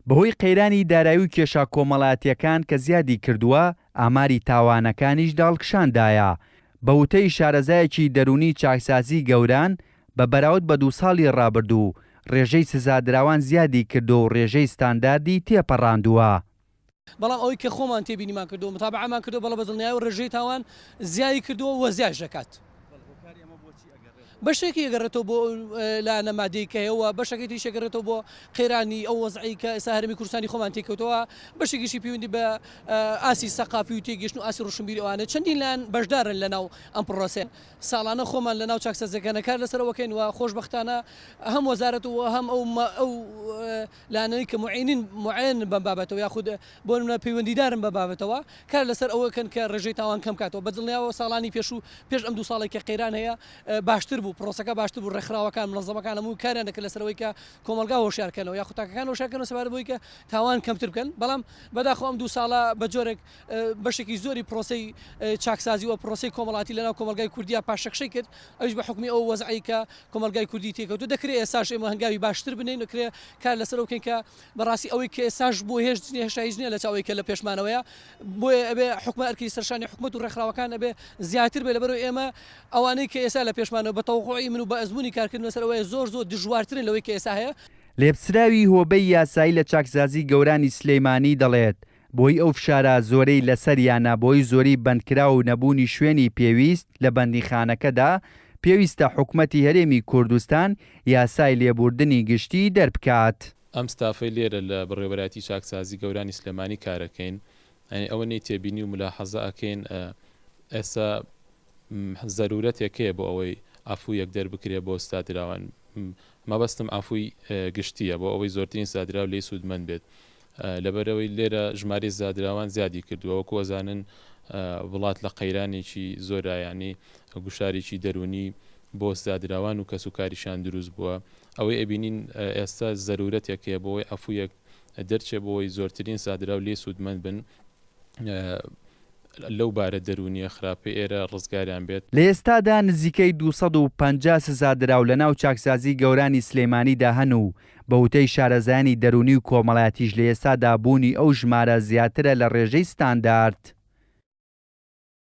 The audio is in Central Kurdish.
بەهۆی قەیرانی دارایی و کێشە کۆمەڵایەتیەکان کە زیادی کردووە، ئاماری تاوانەکانیش داڵکشاندایە. بە وتەی شارەزایەکی دەرونی چاکسازی گەوران، بە بەراورد بە 2 ساڵی ڕابردوو ڕێژەی سزادراوان زیادی کردو و ڕێژەی ستانداردی تێپەڕاندووە. بەڵام ئەوەی کە خۆمان تێبینیمان کردو متابعەمان کردو بەڵام بەدڵنیایی و ڕێژەی تاوان زیادی کردووە وە زیاد دەکات. بەشێکی ئەگەڕێتەوە بۆ لایەنە مادەی کە هەیەەوە بەشەکەی تیشەگەڕێتەوە بۆ قەیرانی ئەو وەزعی کە ئێستا هەرمی کوردستانی خۆمان تێکەوتەوە، بەشێکیشی پەیوەندی بە ئاسی سەقافی و تێگەشتن و ئاسی ڕۆشنبیری ئەوانە چەندین لایەن بەشدارن لەناو ئەم پرۆسێ. ساڵانە خۆمان لەناو چاکسازیەکانە کار لەسەرەوەکەین و خۆشبەختانە هەم وەزارەت و هەم ئەو لایەنەی کە معین بەم بابەتەوە یاخود بۆ نمونە پەیوەندیدارن بە بابەتەوە کار لەسەر ئەوەکەن کە ڕێژەی تاوان کەم کاتەوە. بەدڵنیایەوە ساڵانی پێش ئەم 2 ساڵێک کە قەیران هەیە باشتر بوو، پرۆسەکە باشتر بوو، ڕێکخراوەکان منەظەمەکان هەموو کاریان دەکرد لەسەرەوەی کە کۆمەلگا هۆشیارکەنەوە یاخود تاکەکان هۆشیارکەنەوە سەبارەت بەوەی کە تاوان کەمتر بکەن. بەڵام بەداخەوە ئەم 2 ساڵە بە جۆرێک بەشێکی زۆری پرۆسەی چاکسازی و پرۆسەی کۆمەڵاتی لەناو کۆمەلگای کوردیا پاشەکشەی کرد، ئەوش بە حکمی ئەو وەزعی کە کۆمەلگای کوردی تێکەوتو. دەکرێت ئێساش ئێمە هەنگاوی باشتر بنین، دەکرێت کار لەسەر ئەوکەین کە بەڕاستی ئەوەی کە ئێساش بۆ هێشتایش نییە لە چاوەی کە لە پێشمانەوەیە، بۆیە ئەبێ حکومە ئەرکی سەرشانی حکومەت و ڕێکخراوەکان ئەبێ زیاتر بێ لەبەرەوەی ئێمە ئەوانەی کە ئێستا لە پێشمانەوە بە تەوقعی من و بە ئەزمموی کارکردن لەسەرەوەی زۆر دژوارترن لەوەی کە ئێستا هەیە. لێپسراوی هۆبەی یاسایی لە چاکسازی گەورانی سلەیمانی دەڵێت بۆی ئەو فشارە زۆرەی لەسەریانە بۆی زۆری بەندکرا و نەبوونی شوێنی پێویست لە بەندیخانەکەدا پێویستە حکومەتی هەرێمی کوردستان یاسای لێبوردنی گشتی دەربکات. ئەم ستافەی لێرە لە بڕێوەبەتی چاکسازی گەورانی سلێمانی کارەکەین، ئەوە نەی تێبینی و ملاحەزە ئەکەین ئێستا زەرورەتێکەیە بۆ ئەوەی ئافوو یەکدەر بکرێ بۆ ستادراوان. مەبەستم ئافووی گشتیە بۆ ئەوەی زۆرترین زادراو لێی سوودمەند بێت، لەبەرەوەی لێرە ژمارە زادراوان زیادی کردووە. وەکو ئەزانن وڵات لە قەیرانێکی زۆرایانی گوشارێکی دەرونی بۆ زادراوان و کەسوکاریشان دروست بووە. ئەوەی ئەبینین ئێستا زەرورەتێکەیە بۆەوەی ئەفوویەک دەرچێ بۆی زۆرترین زادراو لێ سوودمەند بن لەو بارە دەرونیە خراپی ئێرە ڕزگاریان بێت. لە ئێستادا نزیکەی 250 سزادراو لە ناو چاکسازی گەورانی سلەیمانیدا هەن و بە وتەی شارەزایانی دەرونی و کۆمەڵایەتیش لە ئێستادا بوونی ئەو ژمارە زیاترە لە ڕێژەی ستاندارد.